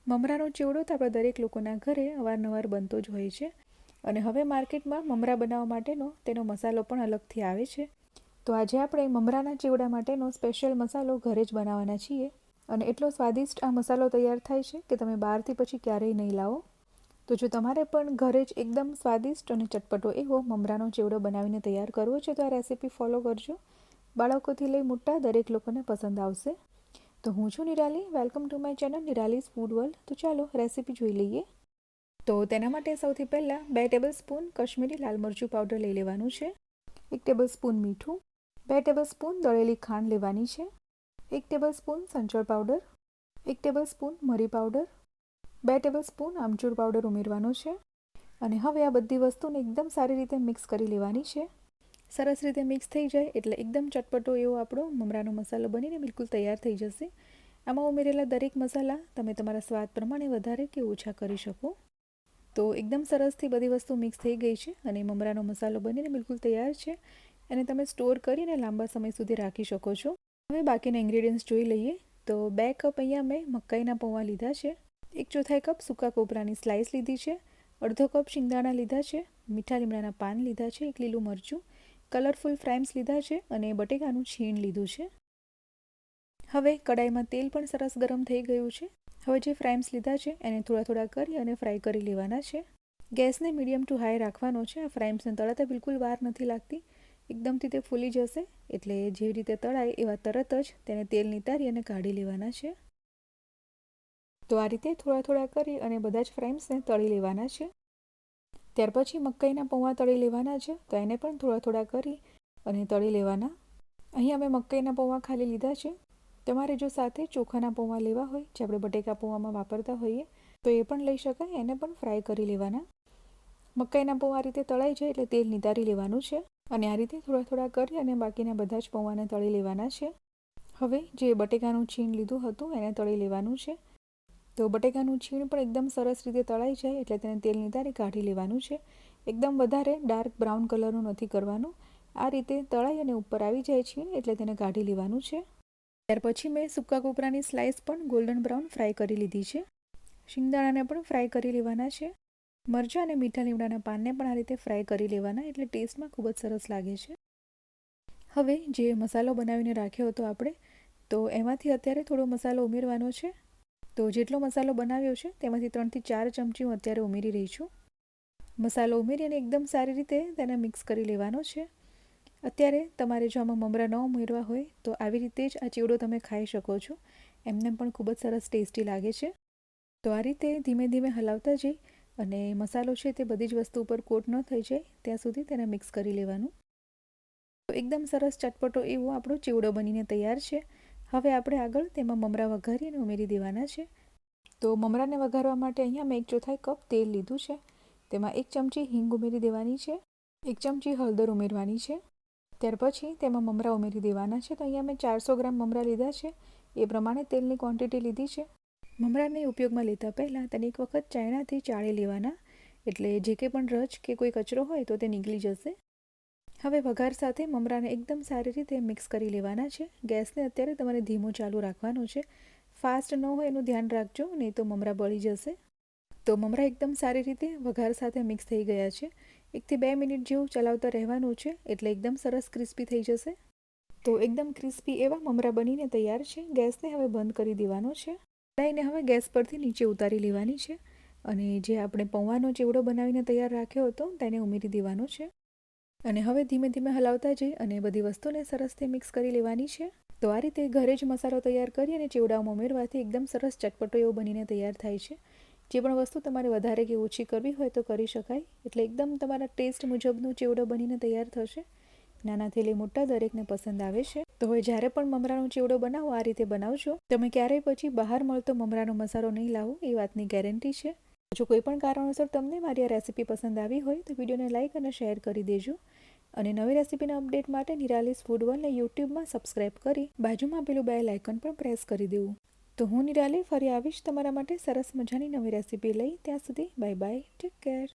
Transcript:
મમરાનો ચેવડો તો આપણા દરેક લોકોના ઘરે અવારનવાર બનતો જ હોય છે અને હવે માર્કેટમાં મમરા બનાવવા માટેનો તેનો મસાલો પણ અલગથી આવે છે. તો આજે આપણે મમરાના ચેવડા માટેનો સ્પેશિયલ મસાલો ઘરે જ બનાવવાના છીએ અને એટલો સ્વાદિષ્ટ આ મસાલો તૈયાર થાય છે કે તમે બહારથી પછી ક્યારેય નહીં લાવો. તો જો તમારે પણ ઘરે જ એકદમ સ્વાદિષ્ટ અને ચટપટો એવો મમરાનો ચેવડો બનાવીને તૈયાર કરવો છે તો આ રેસીપી ફોલો કરજો. બાળકોથી લઈ મોટા દરેક લોકોને પસંદ આવશે. તો હું છું Nirali. Welcome to my channel Nirali's food world. તો ચાલો રેસીપી જોઈ લઈએ. તો તેના માટે સૌથી પહેલાં 2 ટેબલસ્પૂન કશ્મીરી લાલ મરચું પાવડર લઈ લેવાનું છે, 1 ટેબલસ્પૂન મીઠું, 2 ટેબલસ્પૂન દળેલી ખાંડ લેવાની છે, 1 ટેબલસ્પૂન સંચળ પાવડર, 1 ટેબલસ્પૂન મરી પાવડર, 2 ટેબલસ્પૂન આમચૂર પાવડર ઉમેરવાનો છે અને હવે આ બધી વસ્તુને એકદમ સારી રીતે મિક્સ કરી લેવાની છે. સરસ રીતે મિક્સ થઈ જાય એટલે એકદમ ચટપટો એવો આપણો મમરાનો મસાલો બનીને બિલકુલ તૈયાર થઈ જશે. આમાં ઉમેરેલા દરેક મસાલા તમે તમારા સ્વાદ પ્રમાણે વધારે કે ઓછા કરી શકો. તો એકદમ સરસથી બધી વસ્તુ મિક્સ થઈ ગઈ છે અને મમરાનો મસાલો બનીને બિલકુલ તૈયાર છે અને તમે સ્ટોર કરીને લાંબા સમય સુધી રાખી શકો છો. હવે બાકીના ઇન્ગ્રેડિયન્ટ્સ જોઈ લઈએ. તો 2 કપ અહીંયા મેં મકાઈના પૌવા લીધા છે, 1/4 કપ સૂકા કોપરાની સ્લાઇસ લીધી છે, અડધો કપ શિંગદાણા લીધા છે, મીઠા લીમડાના પાન લીધા છે, 1 લીલું મરચું, કલરફુલ ફ્રાઈમ્સ લીધા છે અને બટેકાનું છીણ લીધું છે. હવે કડાઈમાં તેલ પણ સરસ ગરમ થઈ ગયું છે. હવે જે ફ્રાઈમ્સ લીધા છે એને થોડા કરી અને ફ્રાય કરી લેવાના છે. ગેસને મીડિયમ ટુ હાઈ રાખવાનો છે. આ ફ્રાઈમ્સને તળાતા બિલકુલ વાર નથી લાગતી. એકદમથી તે ફૂલી જશે એટલે જેવી રીતે તળાય એવા તરત જ તેને તેલ નિતારી અને કાઢી લેવાના છે. તો આ રીતે થોડા કરી અને બધા જ ફ્રાઈમ્સને તળી લેવાના છે. ત્યાર પછી મકાઈના પૌવા તળી લેવાના છે. તો એને પણ થોડા કરી અને તળી લેવાના. અહીં અમે મકાઈના પૌવા ખાલી લીધા છે. તમારે જો સાથે ચોખાના પૌવા લેવા હોય જે આપણે બટેકા પૌવામાં વાપરતા હોઈએ તો એ પણ લઈ શકાય. એને પણ ફ્રાય કરી લેવાના. મકાઈના પૌવા આ રીતે તળાઈ જાય એટલે તેલ નિતારી લેવાનું છે અને આ રીતે થોડા કરી અને બાકીના બધા જ પૌવાને તળી લેવાના છે. હવે જે બટેકાનું છીણ લીધું હતું એને તળી લેવાનું છે. તો બટેકાનું છીણ પણ એકદમ સરસ રીતે તળાઈ જાય એટલે તેને તેલ નિતારી કાઢી લેવાનું છે. એકદમ વધારે ડાર્ક બ્રાઉન કલરનું નથી કરવાનું. આ રીતે તળાઈ અને ઉપર આવી જાય છીણ એટલે તેને કાઢી લેવાનું છે. ત્યાર પછી મેં સૂકા કોપરાની સ્લાઇસ પણ ગોલ્ડન બ્રાઉન ફ્રાય કરી લીધી છે. શિંગદાણાને પણ ફ્રાય કરી લેવાના છે. મરચાં અને મીઠા લીમડાના પાનને પણ આ રીતે ફ્રાય કરી લેવાના એટલે ટેસ્ટમાં ખૂબ જ સરસ લાગે છે. હવે જે મસાલો બનાવીને રાખ્યો હતો આપણે તો એમાંથી અત્યારે થોડો મસાલો ઉમેરવાનો છે. તો જેટલો મસાલો બનાવ્યો છે તેમાંથી 3 થી 4 ચમચી હું અત્યારે ઉમેરી રહી છું. મસાલો ઉમેરી અને એકદમ સારી રીતે તેને મિક્સ કરી લેવાનો છે. અત્યારે તમારે જો આમાં મમરા ન ઉમેરવા હોય તો આવી રીતે જ આ ચેવડો તમે ખાઈ શકો છો. એમને પણ ખૂબ જ સરસ ટેસ્ટી લાગે છે. તો આ રીતે ધીમે હલાવતા જઈ અને મસાલો છે તે બધી જ વસ્તુ ઉપર કોટ ન થઈ જાય ત્યાં સુધી તેને મિક્સ કરી લેવાનું. તો એકદમ સરસ ચટપટો એવો આપણો ચેવડો બનીને તૈયાર છે. હવે આપણે આગળ તેમાં મમરા વઘારી અને ઉમેરી દેવાના છે. તો મમરાને વઘારવા માટે અહીંયા મેં 1/4 કપ તેલ લીધું છે. તેમાં 1 ચમચી હિંગ ઉમેરી દેવાની છે, 1 ચમચી હળદર ઉમેરવાની છે. ત્યાર પછી તેમાં મમરા ઉમેરી દેવાના છે. તો અહીંયા મેં 400 ગ્રામ મમરા લીધા છે. એ પ્રમાણે તેલની ક્વોન્ટિટી લીધી છે. મમરાને ઉપયોગમાં લેતા પહેલાં તેને એક વખત ચાયણાથી ચાળી લેવાના એટલે જે કંઈ પણ રચ કે કોઈ કચરો હોય તો તે નીકળી જશે. હવે વઘાર સાથે મમરાને એકદમ સારી રીતે મિક્સ કરી લેવાના છે. ગેસને અત્યારે તમારે ધીમો ચાલુ રાખવાનો છે. ફાસ્ટ ન હોય એનું ધ્યાન રાખજો, નહીં તો મમરા બળી જશે. તો મમરા એકદમ સારી રીતે વઘાર સાથે મિક્સ થઈ ગયા છે. 1 થી 2 મિનિટ જેવું ચલાવતા રહેવાનું છે એટલે એકદમ સરસ ક્રિસ્પી થઈ જશે. તો એકદમ ક્રિસ્પી એવા મમરા બનીને તૈયાર છે. ગેસને હવે બંધ કરી દેવાનો છે. કઢાઈને હવે ગેસ પરથી નીચે ઉતારી લેવાની છે અને જે આપણે પૌવાનો ચેવડો બનાવીને તૈયાર રાખ્યો હતો તેને ઉમેરી દેવાનો છે અને હવે ધીમે હલાવતા જઈ અને બધી વસ્તુને સરસથી મિક્સ કરી લેવાની છે. તો આ રીતે ઘરે જ મસાલો તૈયાર કરી અને ચેવડામાં ઉમેરવાથી એકદમ સરસ ચટપટો એવો બનીને તૈયાર થાય છે. જે પણ વસ્તુ તમારે વધારે કે ઓછી કરવી હોય તો કરી શકાય એટલે એકદમ તમારા ટેસ્ટ મુજબનો ચેવડો બનીને તૈયાર થશે. નાનાથી લઈ મોટા દરેકને પસંદ આવે છે. તો હવે જ્યારે પણ મમરાનો ચેવડો બનાવો આ રીતે બનાવજો. તમે ક્યારેય પછી બહાર મળતો મમરાનો મસાલો નહીં લાવો એ વાતની ગેરંટી છે. જો કોઈ પણ કારણોસર તમને મારી આ રેસીપી પસંદ આવી હોય તો વિડીયોને લાઇક અને શેર કરી દેજો અને નવી રેસીપીના અપડેટ માટે નિરાલીઝ ફૂડ વર્લ્ડને યુટ્યુબમાં સબસ્ક્રાઇબ કરી બાજુમાં આપેલું બેલ આઇકન પણ પ્રેસ કરી દેવું. તો હું નિરાલી ફરી આવીશ તમારા માટે સરસ મજાની નવી રેસીપી લઈ. ત્યાં સુધી બાય બાય, ટેક કેર.